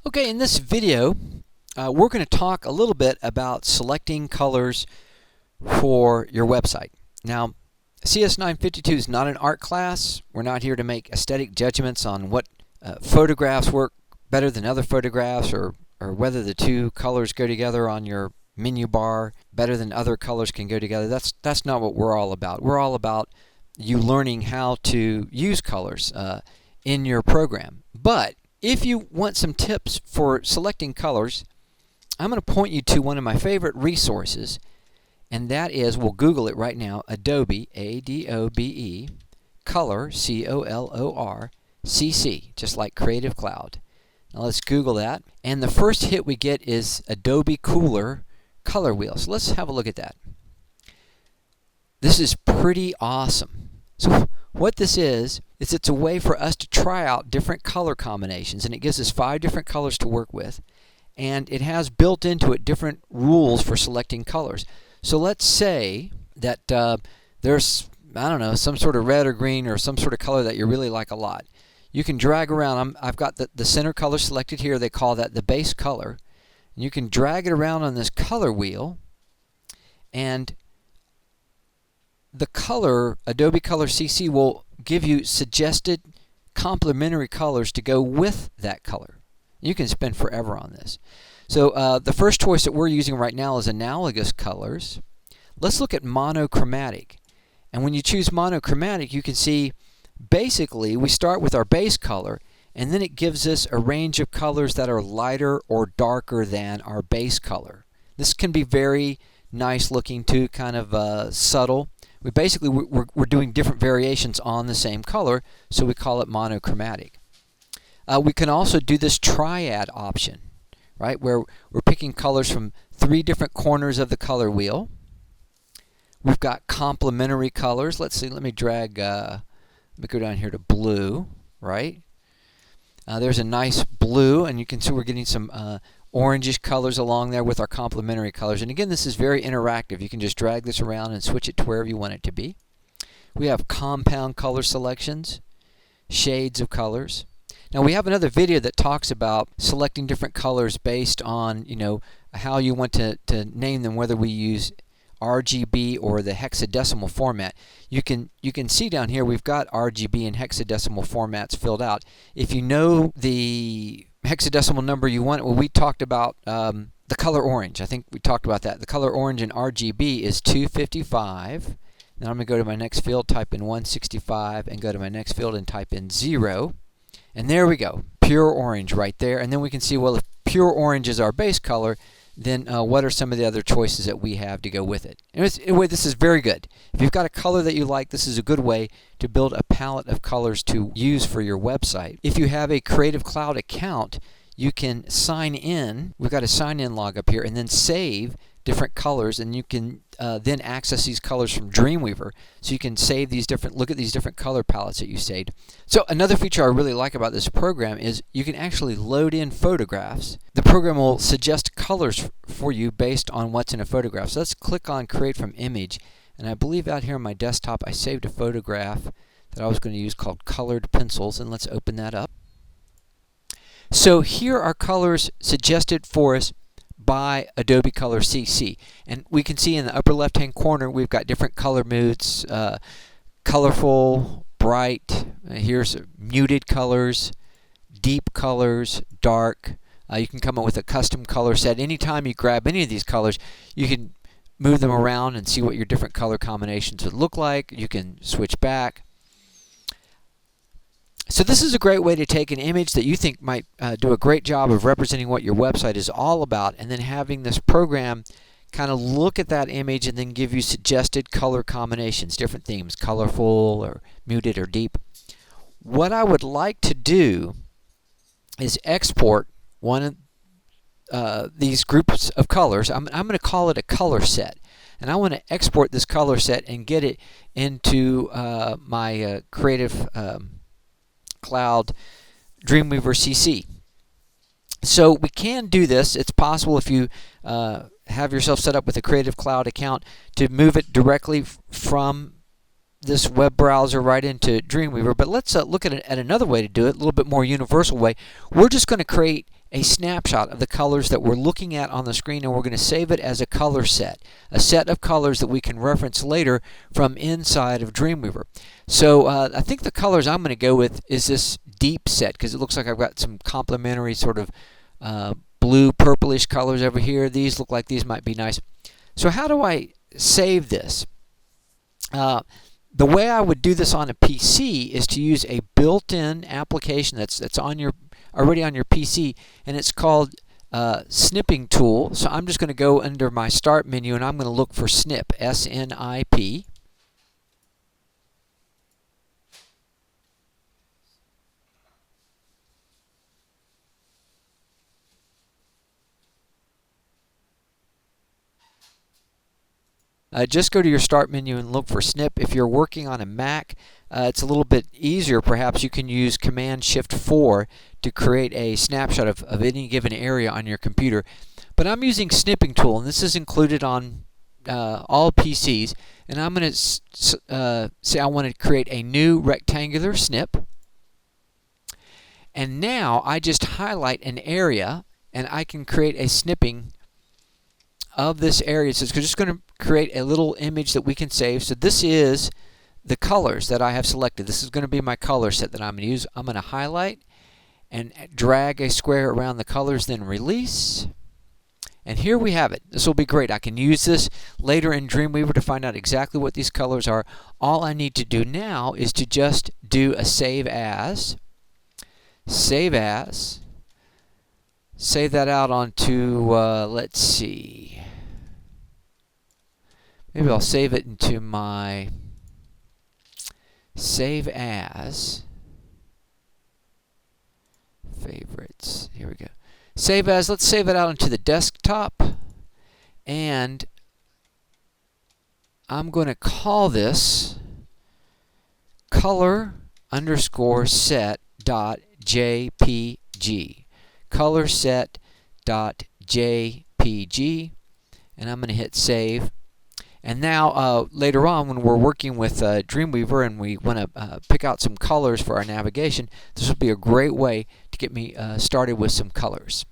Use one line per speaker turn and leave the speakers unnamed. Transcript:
Okay, in this video, we're going to talk a little bit about selecting colors for your website. Now, cs952 is not an art class. We're not here to make aesthetic judgments on what photographs work better than other photographs, or whether the two colors go together on your menu bar better than other colors can go together. That's not what we're all about. We're all about you learning how to use colors in your program. But if you want some tips for selecting colors, I'm going to point you to one of my favorite resources, and that is, we'll Google it right now, Adobe, A-D-O-B-E, Color, C-O-L-O-R, CC, just like Creative Cloud. Now let's Google that, and the first hit we get is Adobe Cooler Color Wheel. So let's have a look at that. This is pretty awesome. So what this is it's a way for us to try out different color combinations, and it gives us 5 different colors to work with, and it has built into it different rules for selecting colors. So let's say that there's, I don't know, some sort of red or green or some sort of color that you really like a lot. You can drag around. I've got the center color selected here. They call that the base color. And you can drag it around on this color wheel, and the color, Adobe Color CC, will give you suggested complementary colors to go with that color. You can spend forever on this. So the first choice that we're using right now is analogous colors. Let's look at monochromatic. And when you choose monochromatic, you can see basically we start with our base color, and then it gives us a range of colors that are lighter or darker than our base color. This can be very nice looking too, kind of subtle. We're doing different variations on the same color, so we call it monochromatic. We can also do this triad option, right, where we're picking colors from 3 different corners of the color wheel. We've got complementary colors. Let's see, let me drag, let me go down here to blue, right? There's a nice blue, and you can see we're getting some orangish colors along there with our complementary colors. And again, this is very interactive. You can just drag this around and switch it to wherever you want it to be. We have compound color selections, shades of colors. Now we have another video that talks about selecting different colors based on, you know, how you want to name them, whether we use RGB or the hexadecimal format. You can see down here we've got RGB and hexadecimal formats filled out. If you know the hexadecimal number you want, well, we talked about the color orange. I think we talked about that. The color orange in RGB is 255. Now I'm going to go to my next field, type in 165, and go to my next field and type in 0. And there we go, pure orange right there. And then we can see, well, if pure orange is our base color, then what are some of the other choices that we have to go with it? Anyway, this is very good. If you've got a color that you like, this is a good way to build a palette of colors to use for your website. If you have a Creative Cloud account, you can sign in. We've got a sign-in log up here, and then save different colors, and you can then access these colors from Dreamweaver. So you can save these different, look at these different color palettes that you saved. So another feature I really like about this program is you can actually load in photographs. The program will suggest colors for you based on what's in a photograph. So let's click on Create from Image, and I believe out here on my desktop I saved a photograph that I was going to use called Colored Pencils, and let's open that up. So here are colors suggested for us by Adobe Color CC, and we can see in the upper left hand corner we've got different color moods, colorful, bright, here's muted colors, deep colors, dark. You can come up with a custom color set. Anytime you grab any of these colors, you can move them around and see what your different color combinations would look like. You can switch back. So this is a great way to take an image that you think might do a great job of representing what your website is all about, and then having this program kind of look at that image and then give you suggested color combinations, different themes, colorful or muted or deep. What I would like to do is export one of these groups of colors. I'm going to call it a color set, and I want to export this color set and get it into my Creative Cloud Dreamweaver CC. So we can do this. It's possible if you have yourself set up with a Creative Cloud account to move it directly from this web browser right into Dreamweaver. But let's look at another way to do it, a little bit more universal way. We're just going to create a snapshot of the colors that we're looking at on the screen, and we're going to save it as a color set, a set of colors that we can reference later from inside of Dreamweaver. So I think the colors I'm going to go with is this deep set, because it looks like I've got some complementary sort of blue purplish colors over here. These look like these might be nice. So how do I save this? The way I would do this on a PC is to use a built-in application that's already on your PC, and it's called Snipping Tool. So I'm just going to go under my Start menu, and I'm going to look for Snip, S-N-I-P. Just go to your Start menu and look for Snip. If you're working on a Mac, it's a little bit easier. Perhaps you can use Command-Shift-4 to create a snapshot of any given area on your computer. But I'm using Snipping Tool, and this is included on all PCs. And I'm going to say I want to create a new rectangular snip. And now I just highlight an area, and I can create a snipping of this area. So it's just going to create a little image that we can save. So this is the colors that I have selected. This is going to be my color set that I'm going to use. I'm going to highlight and drag a square around the colors, then release. And here we have it. This will be great. I can use this later in Dreamweaver to find out exactly what these colors are. All I need to do now is to just do a save as. Save as. Save that out onto, let's see. Maybe I'll save it into my Save As. Favorites. Here we go. Save As. Let's save it out into the desktop. And I'm going to call this color_set.jpg. Colorset.jpg. And I'm going to hit save. And now, later on, when we're working with Dreamweaver and we want to pick out some colors for our navigation, this will be a great way to get me started with some colors.